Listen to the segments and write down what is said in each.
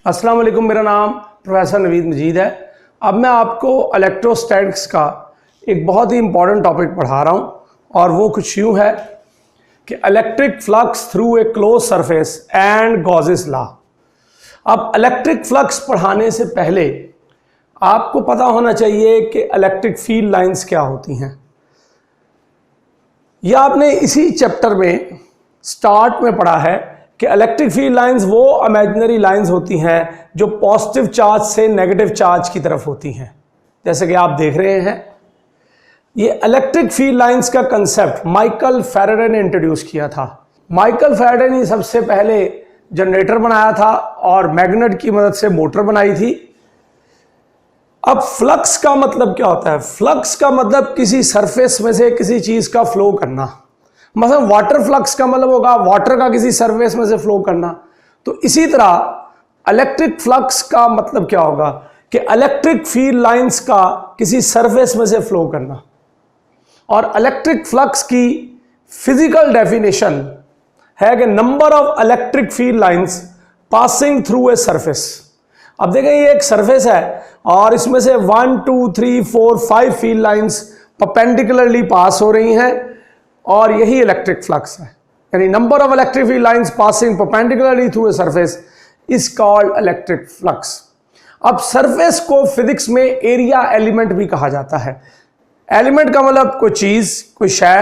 अस्सलाम वालेकुम, मेरा नाम प्रोफेसर नवीद मजीद है। अब मैं आपको इलेक्ट्रोस्टैटिक्स का एक बहुत ही इंपॉर्टेंट टॉपिक पढ़ा रहा हूँ और वो कुछ यूँ है कि electric flux through a close surface and Gauss's law. अब इलेक्ट्रिक फ्लक्स पढ़ाने से पहले आपको पता होना चाहिए कि इलेक्ट्रिक फील्ड लाइंस क्या होती हैं। यह आपने इसी चैप्टर में स्टार्ट में पढ़ा है कि इलेक्ट्रिक फील्ड लाइंस वो इमेजिनरी लाइंस होती हैं जो पॉजिटिव चार्ज से नेगेटिव चार्ज की तरफ होती हैं। जैसे कि आप देख रहे हैं, ये इलेक्ट्रिक फील्ड लाइंस का कंसेप्ट माइकल फैराडे ने इंट्रोड्यूस किया था। माइकल फैराडे ने सबसे पहले जनरेटर बनाया था और मैग्नेट की मदद से मोटर बनाई थी। अब फ्लक्स का मतलब क्या होता है? फ्लक्स का मतलब किसी सरफेस में से किसी चीज का फ्लो करना। मतलब वाटर फ्लक्स का मतलब होगा वाटर का किसी सरफेस में से फ्लो करना। तो इसी तरह इलेक्ट्रिक फ्लक्स का मतलब क्या होगा कि इलेक्ट्रिक फील्ड लाइंस का किसी सरफेस में से फ्लो करना। और इलेक्ट्रिक फ्लक्स की फिजिकल डेफिनेशन है कि number of electric field lines passing through a surface. अब देखें, ये एक सरफेस है और इसमें से 1 2 3 4 5 फील्ड लाइंस परपेंडिकुलरली पास हो रही हैं और यही इलेक्ट्रिक फ्लक्स है। यानी number of electric field lines passing perpendicularly through a surface is called electric flux. अब सरफेस को फिजिक्स में एरिया एलिमेंट भी कहा जाता है। एलिमेंट का मतलब कोई चीज, कोई शय,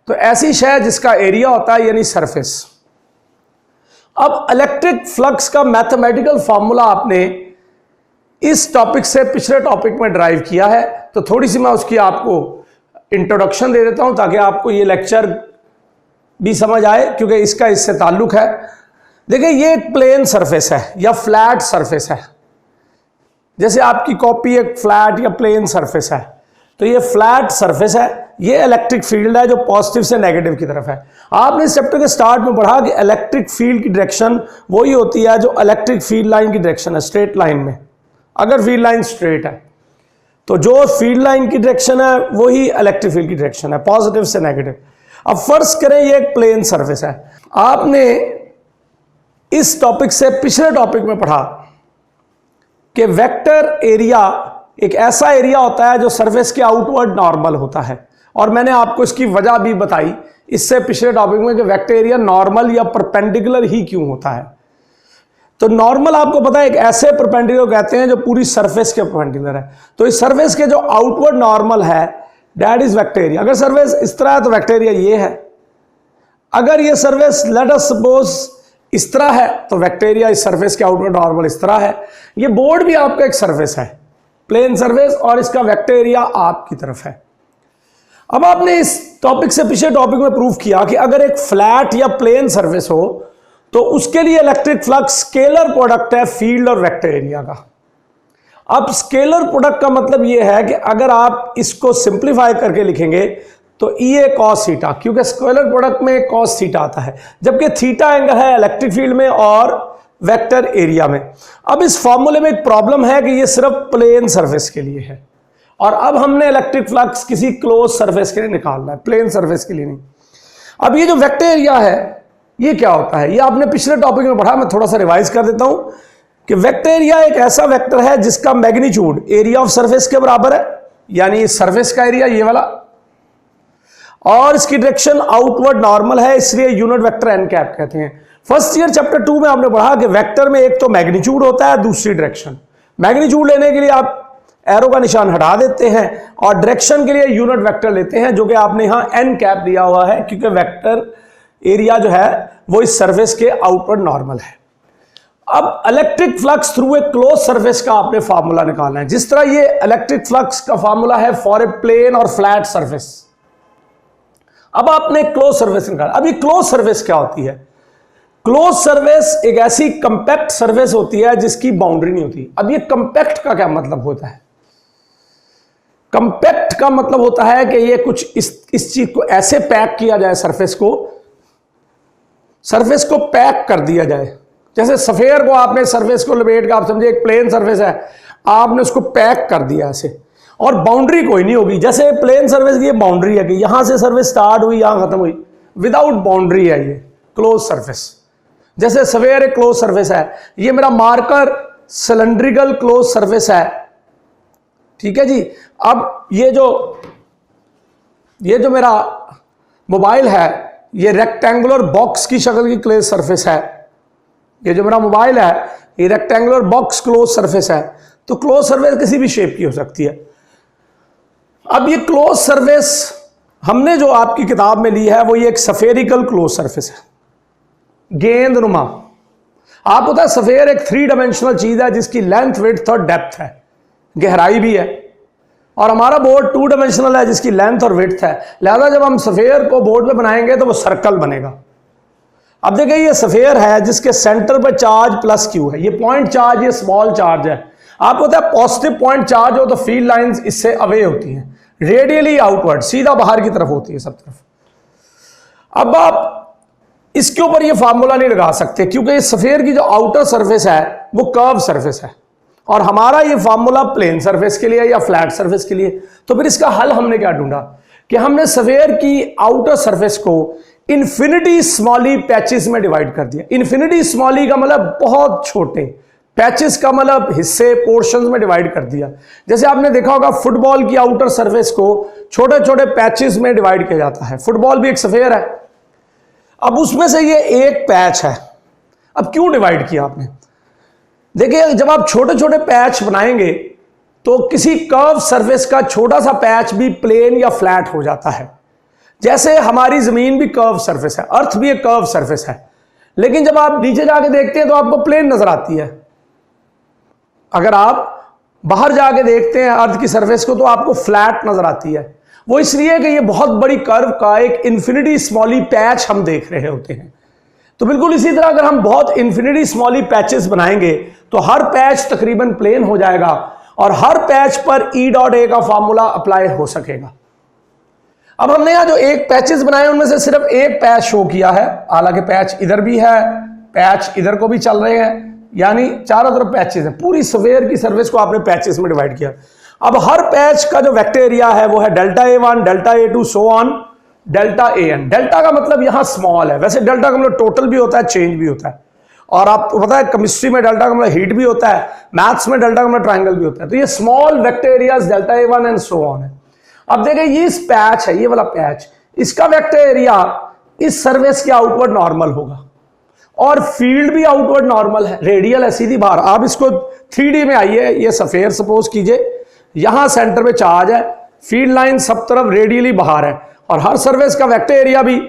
तो ऐसी शय जिसका एरिया होता है यानी सरफेस। अब इलेक्ट्रिक फ्लक्स का मैथमेटिकल फॉर्मूला आपने इस टॉपिक से पिछले टॉपिक में ड्राइव किया है, तो थोड़ी सी मैं उसकी आपको इंट्रोडक्शन दे देता हूं ताकि आपको ये लेक्चर भी समझ आए, क्योंकि इसका इससे ताल्लुक है। देखिए, ये एक प्लेन सरफेस है या फ्लैट सरफेस है। जैसे आपकी कॉपी एक फ्लैट या प्लेन सरफेस है, तो ये फ्लैट सरफेस है। ये इलेक्ट्रिक फील्ड है जो पॉजिटिव से नेगेटिव की तरफ है। आपने इस चैप्टर के स्टार्ट में पढ़ा कि इलेक्ट्रिक फील्ड की डायरेक्शन वही होती है जो इलेक्ट्रिक फील्ड लाइन की डायरेक्शन है, स्ट्रेट लाइन में। अगर फील्ड लाइन स्ट्रेट है तो जो फील्ड लाइन की डायरेक्शन है वही इलेक्ट्रिक फील्ड की डायरेक्शन है, पॉजिटिव से नेगेटिव। अब फर्ज करें ये एक प्लेन सरफेस है। आपने इस टॉपिक से पिछले टॉपिक में पढ़ा कि वेक्टर एरिया एक ऐसा एरिया होता है जो सरफेस के आउटवर्ड नॉर्मल होता है, और मैंने आपको इसकी वजह भी बताई इससे पिछले टॉपिक में कि वेक्टर एरिया नॉर्मल या परपेंडिकुलर ही क्यों होता है। तो नॉर्मल आपको पता है एक ऐसे परपेंडिकुलर कहते हैं जो पूरी सरफेस के परपेंडिकुलर है। तो इस सरफेस के जो आउटवर्ड नॉर्मल है दैट इज वेक्टर एरिया। अगर सरफेस इस तरह है तो वेक्टर एरिया ये है। अगर ये सरफेस लेट अस सपोज इस तरह है तो वेक्टर एरिया इस सरफेस के आउटवर्ड नॉर्मल इस तरह है। ये बोर्ड भी आपका एक सरफेस है, प्लेन सरफेस, और इसका वेक्टर एरिया आपकी तरफ है। अब आपने इस टॉपिक से पिछले टॉपिक में प्रूव किया कि अगर एक फ्लैट या प्लेन सरफेस हो तो उसके लिए इलेक्ट्रिक फ्लक्स स्केलर प्रोडक्ट है फील्ड और वेक्टर एरिया का। अब स्केलर प्रोडक्ट का मतलब यह है कि अगर आप इसको सिंप्लीफाई करके लिखेंगे तो E cos थीटा, क्योंकि स्केलर प्रोडक्ट में cos थीटा आता है, जबकि थीटा एंगल है इलेक्ट्रिक फील्ड में और वेक्टर एरिया में। अब इस फॉर्मूले में एक प्रॉब्लम है कि ये सिर्फ प्लेन सरफेस के लिए है, और अब हमने इलेक्ट्रिक फ्लक्स किसी क्लोज सरफेस के लिए निकालना है, प्लेन सरफेस के लिए नहीं। अब ये जो वेक्टर एरिया है ये क्या होता है, ये आपने पिछले टॉपिक में पढ़ा, मैं थोड़ा सा रिवाइज कर देता हूं कि वेक्टर एरिया एक ऐसा वेक्टर है जिसका मैग्नीट्यूड एरिया ऑफ सरफेस के बराबर है, यानी इस सरफेस का एरिया ये वाला, और इसकी डायरेक्शन आउटवर्ड नॉर्मल है, इसलिए यूनिट वेक्टर एन कैप कहते हैं। फर्स्ट ईयर चैप्टर 2 में आपने पढ़ा कि वेक्टर में एक तो मैग्नीट्यूड होता है, दूसरी डायरेक्शन। मैग्नीट्यूड लेने के लिए आप एरो का निशान हटा देते हैं और डायरेक्शन के लिए यूनिट वेक्टर लेते हैं, जो कि आपने यहां एन कैप दिया हुआ है, क्योंकि वेक्टर एरिया जो है वो इस सरफेस के आउटवर्ड नॉर्मल है। अब electric flux through a close surface का आपने फार्मूला निकालना है। जिस तरह ये इलेक्ट्रिक फ्लक्स का फार्मूला है फॉर ए प्लेन और फ्लैट सरफेस। अब आपने क्लोज सरफेस निकाला। अब ये क्लोज सरफेस क्या होती है? क्लोज सरफेस एक ऐसी कंपैक्ट सरफेस होती है जिसकी बाउंड्री नहीं होती। अब ये कंपैक्ट का क्या मतलब होता है? कंपैक्ट का मतलब होता है कि ये कुछ इस चीज को ऐसे पैक किया जाए, सरफेस को पैक कर दिया जाए। जैसे सफेयर को आपने सरफेस को लपेट कर, आप समझे एक प्लेन सरफेस है, आपने उसको पैक कर दिया ऐसे, और बाउंड्री कोई नहीं होगी। जैसे प्लेन सरफेस की बाउंड्री है कि यहां से सरफेस स्टार्ट हुई यहां खत्म हुई, विदाउट बाउंड्री है ये क्लोज सरफेस। जैसे सफेयर एक क्लोज सरफेस है, ये मेरा मार्कर सिलेंड्रिकल क्लोज सरफेस है, ठीक है जी। अब ये जो मेरा मोबाइल है, ये रेक्टेंगुलर बॉक्स की शक्ल की क्लोज सरफेस है। ये जो मेरा मोबाइल है ये रेक्टेंगुलर बॉक्स क्लोज सरफेस है। तो क्लोज सरफेस किसी भी शेप की हो सकती है। अब ये क्लोज सरफेस हमने जो आपकी किताब में ली है वो ये एक सफेरिकल क्लोज सरफेस है, गेंदनुमा। आप पता है सफेयर एक 3 डायमेंशनल चीज है जिसकी लेंथ, विड्थ और डेप्थ है, गहराई भी है। और हमारा बोर्ड 2 डायमेंशनल है जिसकी लेंथ और विड्थ है। लिहाजा जब हम सफेयर को बोर्ड पे बनाएंगे तो वो सर्कल बनेगा। अब देखिए ये सफेयर है जिसके सेंटर पर चार्ज प्लस क्यू है, ये पॉइंट चार्ज, ये स्मॉल चार्ज है। आपको पता है पॉजिटिव पॉइंट चार्ज हो तो फील्ड लाइंस इससे अवे होती हैं, रेडियली आउटवर्ड, सीधा बाहर की तरफ होती है सब तरफ। अब आप इसके ऊपर ये फार्मूला नहीं लगा सकते क्योंकि इस सफेयर की जो आउटर सरफेस है वो कर्व सरफेस है और हमारा ये फार्मूला प्लेन सरफेस के लिए या फ्लैट सरफेस के लिए। तो फिर इसका हल हमने क्या ढूंढा कि हमने सफेयर की आउटर सरफेस को इन्फिनिटी स्मॉली पैचेस में डिवाइड कर दिया। इन्फिनिटी स्मॉली का मतलब बहुत छोटे, पैचेस का मतलब हिस्से, पोर्शंस में डिवाइड कर दिया। जैसे आपने देखा होगा फुटबॉल की आउटर सरफेस को छोटे छोटे पैचेस में डिवाइड किया जाता है। फुटबॉल भी एक सफेयर है। अब उसमें से ये एक पैच है। अब क्यों डिवाइड किया आपने? देखिए जब आप छोटे छोटे पैच बनाएंगे तो किसी कर्व सरफेस का छोटा सा पैच भी प्लेन या फ्लैट हो जाता है। जैसे हमारी जमीन भी कर्व सरफेस है, अर्थ भी एक कर्व सरफेस है, लेकिन जब आप नीचे जाके देखते हैं तो आपको प्लेन नजर आती है। अगर आप बाहर जाके देखते हैं अर्थ की सरफेस को तो आपको फ्लैट नजर आती है। वो इसलिए कि ये बहुत बड़ी कर्व का एक इन्फिनिटी स्मॉली पैच हम देख रहे होते हैं। तो बिल्कुल इसी तरह अगर हम बहुत इन्फिनिटी स्मॉली पैचेस बनाएंगे तो हर पैच तकरीबन प्लेन हो जाएगा और हर पैच पर ई डॉट ए का फॉर्मूला अप्लाई हो सकेगा। अब हमने यहां जो एक पैचेस बनाए उनमें से सिर्फ एक पैच शो किया है, हालांकि पैच इधर भी है, पैच इधर को भी चल रहे हैं, यानी चारों तरफ पैचेस हैं। पूरी सफेयर की सरफेस को आपने पैचेस में डिवाइड किया। अब हर पैच का जो वेक्टर एरिया है वो है delta A1, delta A2, so on delta AN। Delta का मतलब यहां स्मॉल है, वैसे डेल्टा का मतलब टोटल भी होता है, चेंज भी होता है। और आपको पता है केमिस्ट्री में डेल्टा का मतलब हीट भी होता है, मैथ्स में डेल्टा का मतलब ट्राइंगल भी होता है। तो ये small vector areas delta A1 and so on है। अब देखिए ये इस पैच है, ये वाला पैच, इसका वेक्टर एरिया इस सरफेस के आउटवर्ड नॉर्मल होगा और फील्ड भी आउटवर्ड नॉर्मल है, रेडियल है, सीधी बाहर। आप इसको 3D में आइए, ये सफेयर सपोज कीजिए, यहां सेंटर पे चार्ज है, फील्ड लाइन सब तरफ रेडियली बाहर है और हर सरफेस का वेक्टर एरिया भी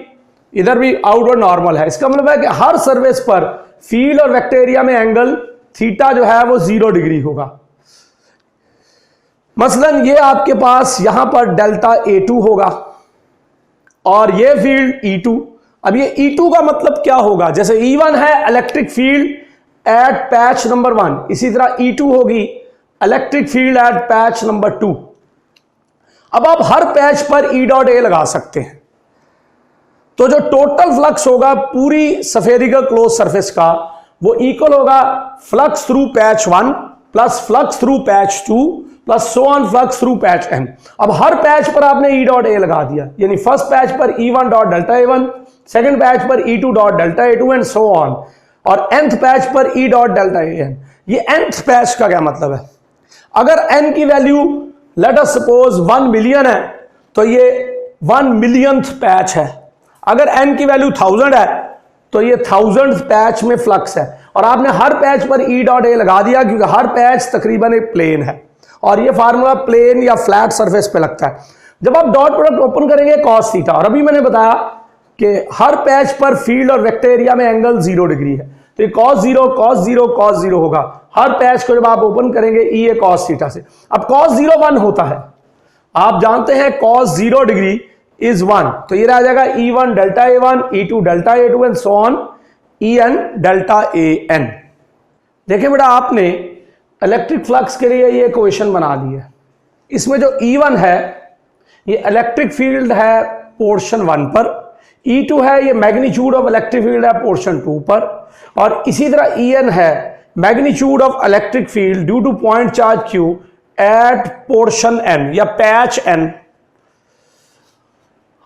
इधर भी आउटवर्ड नॉर्मल है। इसका मतलब है कि हर सरफेस पर फील्ड और वेक्टर एरिया में एंगल थीटा जो है वो 0 डिग्री होगा। मसलन ये आपके पास यहां पर डेल्टा A2 होगा और ये फील्ड E2। अब ये E2 का मतलब क्या होगा? जैसे E1 है electric field at patch number 1, इसी तरह E2 होगी electric field at patch number 2। अब आप हर पैच पर ई डॉट ए लगा सकते हैं तो जो टोटल फ्लक्स होगा पूरी सफेरिकल क्लोज सरफेस का वो इक्वल होगा flux through patch 1 plus flux through patch 2 plus so on flux through patch n। अब हर पैच पर आपने ई डॉट ए लगा दिया, यानी फर्स्ट पैच पर E1 dot delta A1, second patch पर E2 dot delta A2 and so on, और nth patch पर ई डॉट डेल्टा AN। ये nth पैच का क्या मतलब है? अगर n की value let us suppose 1 million है तो ये 1 मिलियंथ पैच है। अगर n की वैल्यू 1000 है तो ये 1000th पैच में फ्लक्स है। और आपने हर पैच पर ई डॉट ए लगा दिया क्योंकि हर पैच तकरीबन एक प्लेन है और ये फार्मूला प्लेन या फ्लैट सरफेस पे लगता है। जब आप डॉट प्रोडक्ट ओपन करेंगे कॉस थीटा, और अभी मैंने बताया कि हर पैच पर फील्ड और वेक्टर एरिया में एंगल 0 डिग्री है, तो ये cos 0 cos 0 cos 0 होगा। हर पैच को जब आप ओपन करेंगे ई ए cos थीटा से। अब cos 0 1 होता है, आप जानते हैं cos 0 डिग्री इज 1, तो ये रह जाएगा E1 delta A1, E2 delta A2 and so on En delta AN। देखिए बेटा आपने इलेक्ट्रिक फ्लक्स के लिए ये इक्वेशन बना ली है। इसमें जो E1 है ये इलेक्ट्रिक फील्ड है पोर्शन 1 पर, E2 है ये मैग्नीट्यूड ऑफ इलेक्ट्रिक फील्ड है पोर्शन 2 पर, और इसी तरह En है magnitude of electric field due to point charge Q at portion n या पैच n।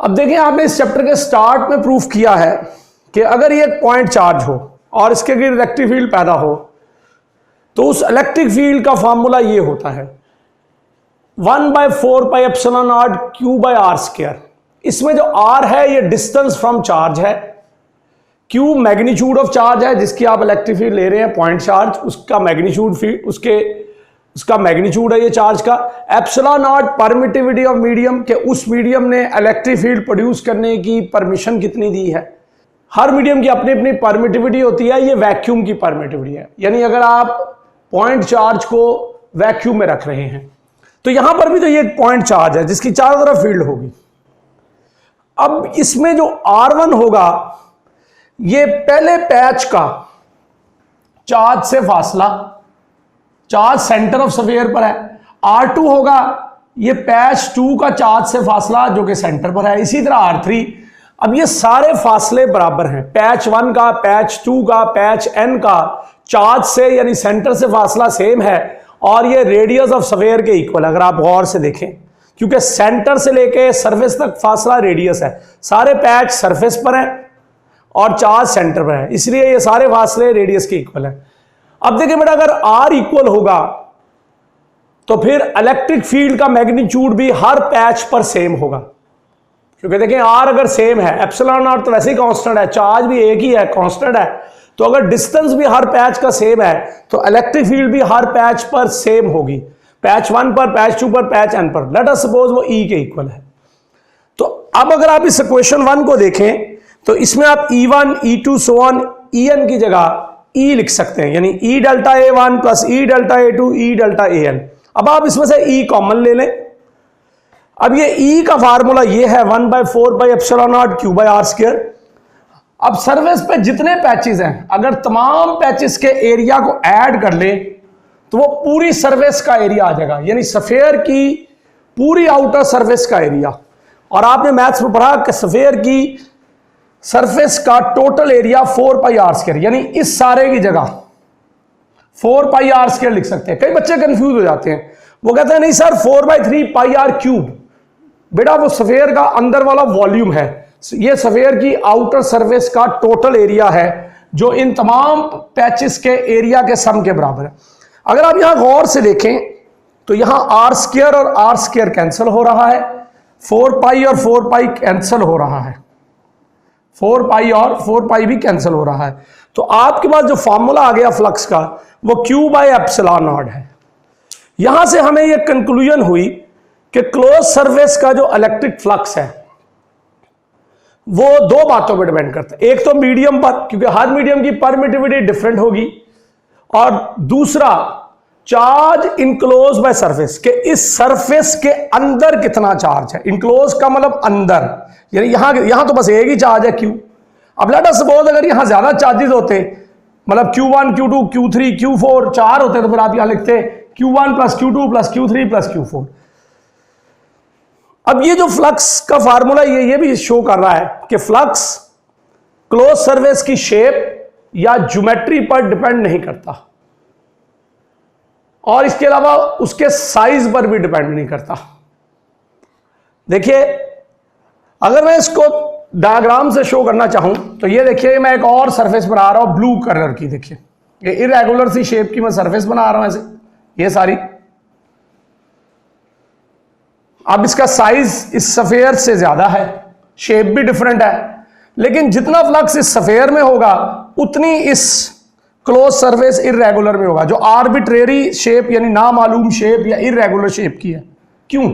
अब देखिए आपने इस चैप्टर के स्टार्ट में प्रूफ किया है कि अगर ये पॉइंट चार्ज हो और इसके गिर्द इलेक्ट्रिक फील्ड पैदा हो तो उस इलेक्ट्रिक फील्ड का फॉर्मूला ये होता है 1/4πε0 Q/r²। इसमें जो r है ये डिस्टेंस फ्रॉम चार्ज है, Q मैग्नीट्यूड ऑफ चार्ज है जिसकी आप इलेक्ट्रिक फील्ड ले रहे हैं, पॉइंट चार्ज, उसका मैग्नीट्यूड फील्ड उसका मैग्नीट्यूड है ये चार्ज का। ε0 परमिटिविटी ऑफ मीडियम, के उस मीडियम ने इलेक्ट्रिक फील्ड प्रोड्यूस करने की परमिशन कितनी दी है। हर मीडियम की अपनी अपनी परमिटिविटी होती है, ये वैक्यूम की परमिटिविटी है, यानी अगर आप पॉइंट चार्ज को वैक्यूम में रख रहे हैं तो यहां पर भी तो ये एक पॉइंट चार्ज है जिसकी चारों तरफ फील्ड होगी। अब इसमें जो R1 होगा ये पहले पैच का चार्ज से फासला, चार्ज सेंटर ऑफ स्फीयर पर है। R2 होगा ये पैच 2 का चार्ज से फासला जो कि सेंटर पर है। इसी तरह R3। अब ये सारे फासले बराबर हैं, पैच 1 का, पैच 2 का, पैच n का चार्ज से यानी सेंटर से फासला सेम है और ये रेडियस ऑफ स्फीयर के इक्वल। अगर आप गौर से देखें, क्योंकि सेंटर से लेके सरफेस तक फासला रेडियस है, सारे पैच सरफेस पर हैं और चार्ज सेंटर पर है, इसलिए ये सारे फासले रेडियस के इक्वल है। अब देखिए बेटा, अगर R इक्वल होगा तो फिर इलेक्ट्रिक फील्ड का मैग्नीट्यूड भी हर पैच पर सेम होगा, क्योंकि देखें R अगर सेम है, ε0 तो वैसे ही कांस्टेंट है, चार्ज भी एक ही है, कांस्टेंट है, तो अगर डिस्टेंस भी हर पैच का सेम है तो इलेक्ट्रिक फील्ड भी हर पैच पर सेम होगी, पैच 1 पर, पैच 2 पर, पैच n पर। लेट अस सपोज वो E के इक्वल है। तो अब अगर आप इस इक्वेशन 1 को देखें तो इसमें आप E1, E2 so on En की जगह E लिख सकते हैं, यानी E delta A1 plus E delta A2 E delta AN। अब आप इसमें से E कॉमन ले लें। अब ये E का फार्मूला ये है 1/4πε0 Q/r²। अब सरफेस पे जितने पैचेस हैं, अगर तमाम पैचेस के एरिया को ऐड कर ले तो वो पूरी सरफेस का एरिया आ जाएगा, यानी स्फीयर की पूरी आउटर सरफेस का एरिया। और आपने मैथ्स में पढ़ा कि स्फीयर की सरफेस का टोटल एरिया 4πr², यानी इस सारे की जगह 4πr² लिख सकते हैं। कई बच्चे कंफ्यूज हो जाते हैं, वो कहते हैं नहीं सर 4/3πr³। बेटा वो स्फीयर का अंदर वाला वॉल्यूम है, ये स्फीयर की आउटर सरफेस का टोटल एरिया है जो इन तमाम पैचेस के एरिया के सम के बराबर है। अगर आप यहां गौर से देखें तो यहां r² और r² कैंसिल हो रहा है, 4π और 4π कैंसिल हो रहा है, 4π और 4π भी कैंसिल हो रहा है। तो आपके पास जो फॉर्मूला आ गया फ्लक्स का वो Q/ε0 है। यहां से हमें यह कंक्लूजन हुई कि क्लोज सरफेस का जो इलेक्ट्रिक फ्लक्स है वो दो बातों पर डिपेंड करता है। एक तो मीडियम पर, क्योंकि हर मीडियम की परमिटिविटी डिफरेंट होगी, और दूसरा चार्ज इनक्लोज बाय सरफेस, के इस सरफेस के अंदर कितना चार्ज है। इनक्लोज का मतलब अंदर, यानी यहां तो बस एक ही चार्ज है Q। अब लेट अस सपोज अगर यहां ज्यादा चार्जेस होते, मतलब Q1 Q2 Q3 Q4 4 होते, तो फिर आप यहां लिखते Q1 plus Q2 plus Q3 plus Q4। अब ये जो फ्लक्स का फार्मूला ये भी शो कर रहा है कि फ्लक्स क्लोज सरफेस की शेप या ज्योमेट्री पर डिपेंड नहीं करता, और इसके अलावा उसके साइज पर भी डिपेंड नहीं करता। देखिए, अगर मैं इसको डायग्राम से शो करना चाहूं तो ये देखिए, मैं एक और सरफेस बना रहा हूं ब्लू कलर की। देखिए ये इरेगुलर सी शेप की मैं सरफेस बना रहा हूं ऐसे, ये सारी। अब इसका साइज इस स्फीयर से ज्यादा है, शेप भी डिफरेंट है, लेकिन जितना फ्लक्स इस स्फीयर में होगा उतनी इस क्लोज सरफेस इरेगुलर में होगा, जो आर्बिट्रेरी शेप यानी नामालूम शेप या इरेगुलर शेप की है। क्यों?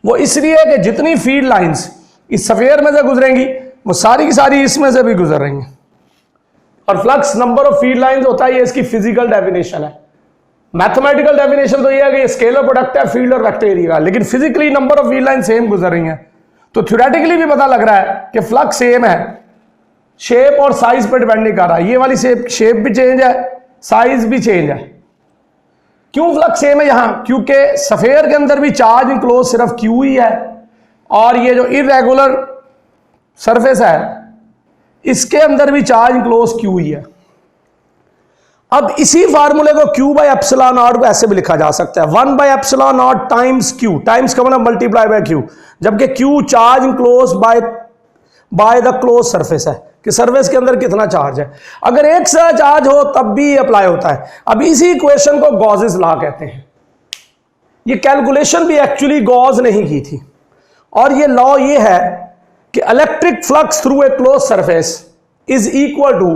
वो इसलिए कि जितनी फील्ड लाइंस इस स्फीयर में से गुजरेंगी वो सारी की सारी इसमें से भी गुजरेंगी। और flux number of field lines होता है, ये इसकी फिजिकल डेफिनेशन है। मैथमेटिकल डेफिनेशन तो ये है कि ये स्केलर प्रोडक्ट है फील्ड और वेक्टर एरिया का, लेकिन physically number of field line same गुजर रही हैं। तो थ्योरेटिकली भी पता लग रहा है कि फ्लक्स सेम है, शेप और साइज पर डिपेंड नहीं कर रहा। ये वाली शेप भी चेंज है, साइज भी चेंज है। क्यों फ्लक्स सेम है यहां? क्योंकि स्फीयर के अंदर भी चार्ज इनक्लोज सिर्फ Q ही है, और ये जो इरेगुलर सरफेस है इसके अंदर भी चार्ज इनक्लोज Q ही है। अब इसी फार्मूले को Q/ε0 को ऐसे भी लिखा जा सकता है, 1/ε0 टाइम्स Q, टाइम्स का मतलब मल्टीप्लाई बाय Q, जबकि Q charge enclose by the close surface है, कि सरफेस के अंदर कितना चार्ज है। अगर एक से चार्ज हो तब भी अप्लाई होता है। अब इसी इक्वेशन को गॉसेस लॉ कहते हैं। ये कैलकुलेशन भी एक्चुअली गॉस ने ही की थी, और ये लॉ ये है कि electric flux through a close surface is equal to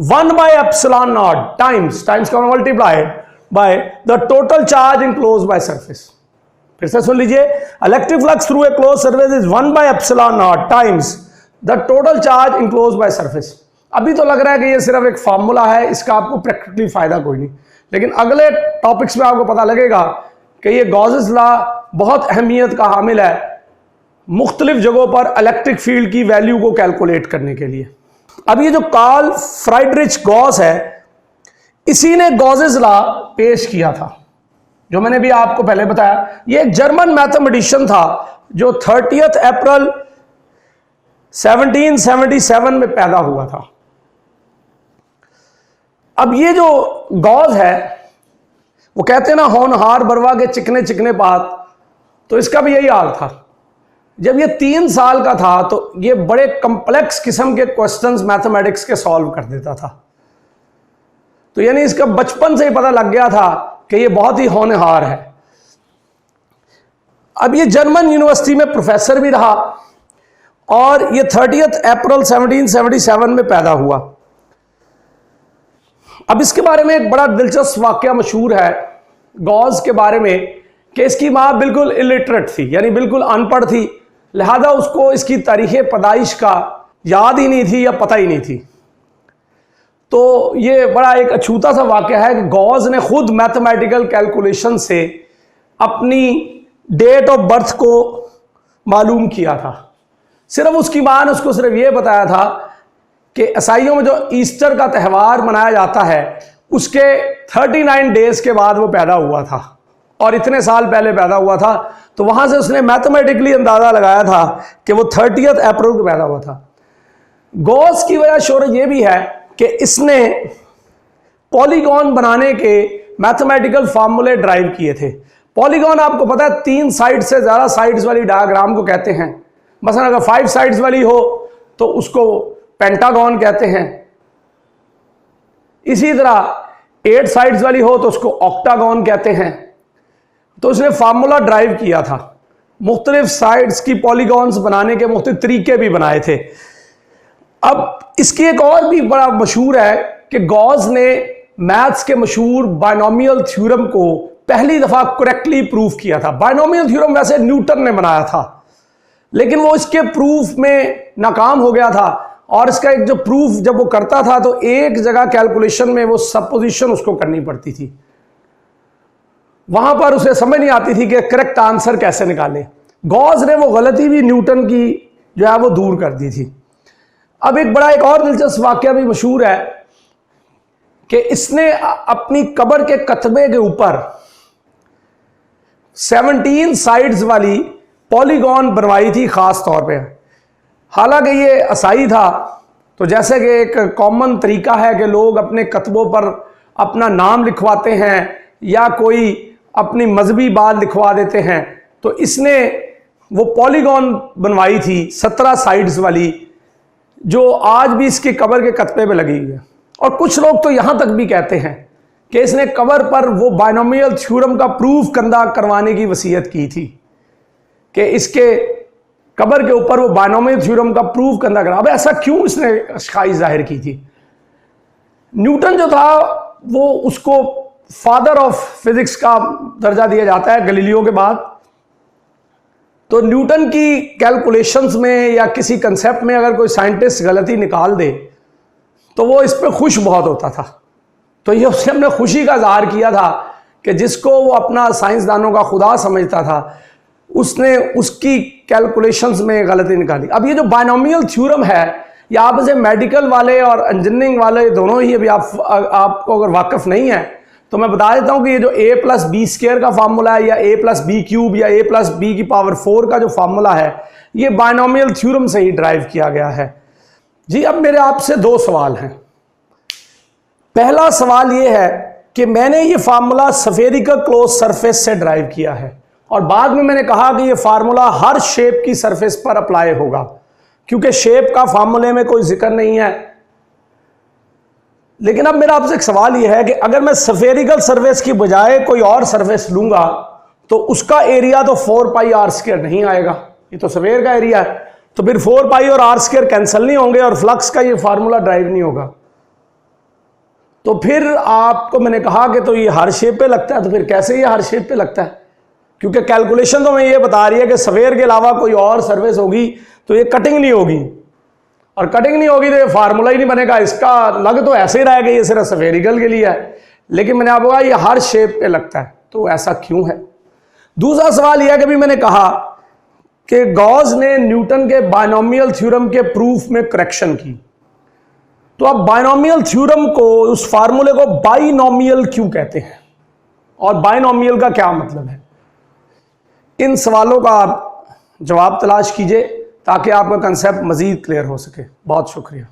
1/ε0 times का multiplied by the total charge enclose by surface. फिर से सुन लीजिए, electric flux through a close surface is 1/ε0 times the total charge enclose by surface. अभी तो लग रहा है कि ये सिर्फ एक फार्मूला है, इसका आपको प्रैक्टिकली फायदा कोई नहीं, लेकिन अगले टॉपिक्स में आपको पता लगेगा कि ये गॉसेस लॉ बहुत अहमियत का हामिल है मुख्तलिफ जगहों पर इलेक्ट्रिक फील्ड की वैल्यू को कैलकुलेट करने के लिए। अब ये जो कार्ल फ्राइडरिच गॉस है, इसी ने गॉसेस लॉ पेश किया था, जो मैंने भी आपको पहले बताया। ये एक जर्मन मैथमेटिशियन था जो 30 अप्रैल 1777 में पैदा हुआ था। अब ये जो गॉस है, वो कहते हैं ना, होनहार बरवा के चिकने चिकने पात, तो इसका भी यही हाल था। जब ये 3 साल का था तो ये बड़े कॉम्प्लेक्स किस्म के क्वेश्चंस मैथमेटिक्स के सॉल्व कर देता था। तो यानी इसका बचपन से ही पता लग गया था कि ये बहुत ही होनहार है। अब ये जर्मन यूनिवर्सिटी में प्रोफेसर भी रहा, और ये 30 अप्रैल 1777 में पैदा हुआ। अब इसके बारे में एक बड़ा दिलचस्प वाकया मशहूर है गॉस के बारे में, कि इसकी माँ बिल्कुल इलिटरेट थी, यानी बिल्कुल अनपढ़ थी, लिहाजा उसको इसकी तारीख पैदाइश का याद ही नहीं थी या पता ही नहीं थी। तो ये बड़ा एक अछूता सा वाकया है कि गॉस ने खुद मैथमेटिकल कैलकुलेशन से अपनी डेट ऑफ बर्थ को मालूम किया था। सिर्फ उसकी माँ ने उसको सिर्फ ये बताया था कि ईसाइयों में जो ईस्टर का त्यौहार मनाया जाता है, उसके 39 डेज के बाद वो पैदा हुआ था, और इतने साल पहले पैदा हुआ था। तो वहां से उसने मैथमेटिकली अंदाजा लगाया था कि वो 30 अप्रैल को पैदा हुआ था। गॉस की वजह शोहरत ये भी है कि इसने पॉलीगॉन बनाने के मैथमेटिकल फार्मूले ड्राइव किए थे। पॉलीगॉन आपको पता है 3 साइड से ज्यादा साइड्स वाली डायग्राम को कहते हैं। मसलन अगर 5 साइड्स वाली हो तो उसको पेंटागन कहते हैं, इसी तरह 8 साइड्स वाली हो तो उसको ऑक्टागन कहते हैं। तो उसने फार्मूला ड्राइव किया था, मुख्तलिफ साइड्स की पॉलीगॉन्स बनाने के मुख्तलिफ तरीके भी बनाए थे। अब इसकी एक और भी बड़ा मशहूर है कि गॉस ने मैथ्स के मशहूर बायनोमियल थ्योरम को पहली दफा करेक्टली प्रूफ किया था। बायनोमियल थ्योरम वैसे न्यूटन ने बनाया था, लेकिन वो इसके प्रूफ में नाकाम हो गया था, और इसका एक जो प्रूफ जब वो करता था तो एक जगह कैलकुलेशन में वो सपोजिशन उसको करनी पड़ती थी, वहां पर उसे समझ नहीं आती थी कि करेक्ट आंसर कैसे निकाले। गॉस ने वो गलती भी न्यूटन की जो है वो दूर कर दी थी। अब एक और दिलचस्प वाकया भी मशहूर है कि इसने अपनी कब्र के कतबे के ऊपर 17 साइड्स वाली पॉलीगॉन बनवाई थी खास तौर पे। हालांकि ये ईसाई था, तो जैसे कि एक कॉमन तरीका है कि लोग अपने कतबों पर अपना नाम लिखवाते हैं या कोई अपनी मजहबी बात लिखवा देते हैं, तो इसने वो पॉलीगॉन बनवाई थी 17 साइड्स वाली, जो आज भी इसकी कब्र के कतबे पे लगी हुई है। और कुछ लोग तो यहां तक भी कहते हैं कि इसने कब्र पर वो बायनोमियल थ्योरम का प्रूफ करवाने की वसीयत की थी, कि इसके कब्र के ऊपर वो बायनोमियल थ्योरम का प्रूफ करा। अब ऐसा क्यों इसने ख्वाहिश जाहिर की थी? न्यूटन जो था वो उसको फादर ऑफ फिजिक्स का दर्जा दिया जाता है गैलीलियो के बाद। तो न्यूटन की कैलकुलेशंस में या किसी कंसेप्ट में अगर कोई साइंटिस्ट गलती निकाल दे तो वो इस पर खुश बहुत होता था। तो ये उसने अपने खुशी का इजहार किया था कि जिसको वो अपना साइंसदानों का खुदा समझता था, उसने उसकी कैलकुलेशंस में गलती निकाली। अब ये जो बायनोमियल थ्योरम है, या आप इसे मेडिकल वाले और इंजीनियरिंग वाले दोनों ही, अभी आपको अगर वाकिफ नहीं है तो मैं बता देता हूं कि ये जो a+b² का फार्मूला है, या a+b³ या a+b⁴ का जो फार्मूला है, ये बायनोमियल थ्योरम से ही ड्राइव किया गया है। जी, अब मेरे आपसे 2 सवाल हैं। पहला सवाल ये है कि मैंने ये फार्मूला स्फेरिकल क्लोज सरफेस से ड्राइव किया है, और बाद में मैंने कहा कि ये फार्मूला हर शेप की सरफेस पर अप्लाई होगा। क्योंकि शेप का फार्मूले में कोई जिक्र नहीं है। लेकिन अब मेरा आपसे एक सवाल यह है कि अगर मैं स्फेरिकल सरफेस की बजाय कोई और सरफेस लूंगा तो उसका एरिया तो 4πr² नहीं आएगा, ये तो स्फेयर का एरिया है, तो फिर 4π और r² कैंसिल नहीं होंगे और फ्लक्स का ये फार्मूला ड्राइव नहीं होगा। तो फिर आपको मैंने कहा कि तो ये हर शेप पे लगता है, तो फिर कैसे ये हर शेप पे लगता है? क्योंकि कैलकुलेशन तो मैं ये बता रही है कि स्फेयर के अलावा कोई और सरफेस होगी तो ये कटिंग नहीं होगी, और कटिंग नहीं होगी तो ये फार्मूला ही नहीं बनेगा। इसका लग तो ऐसे ही रहेगा, ये सिर्फ स्फेरिकल के लिए है, लेकिन मैंने आपको कहा ये हर शेप पे लगता है, तो ऐसा क्यों है? दूसरा सवाल यह है कि भी मैंने कहा कि गॉस ने न्यूटन के बायनोमियल थ्योरम के प्रूफ में करेक्शन की, तो अब बायनोमियल थ्योरम को, उस फार्मूले को बाइनोमियल क्यों कहते हैं और बाइनोमियल का क्या मतलब है? इन सवालों का आप जवाब तलाश कीजिए ताकि आपका कंसेप्ट मजीद क्लियर हो सके। बहुत शुक्रिया।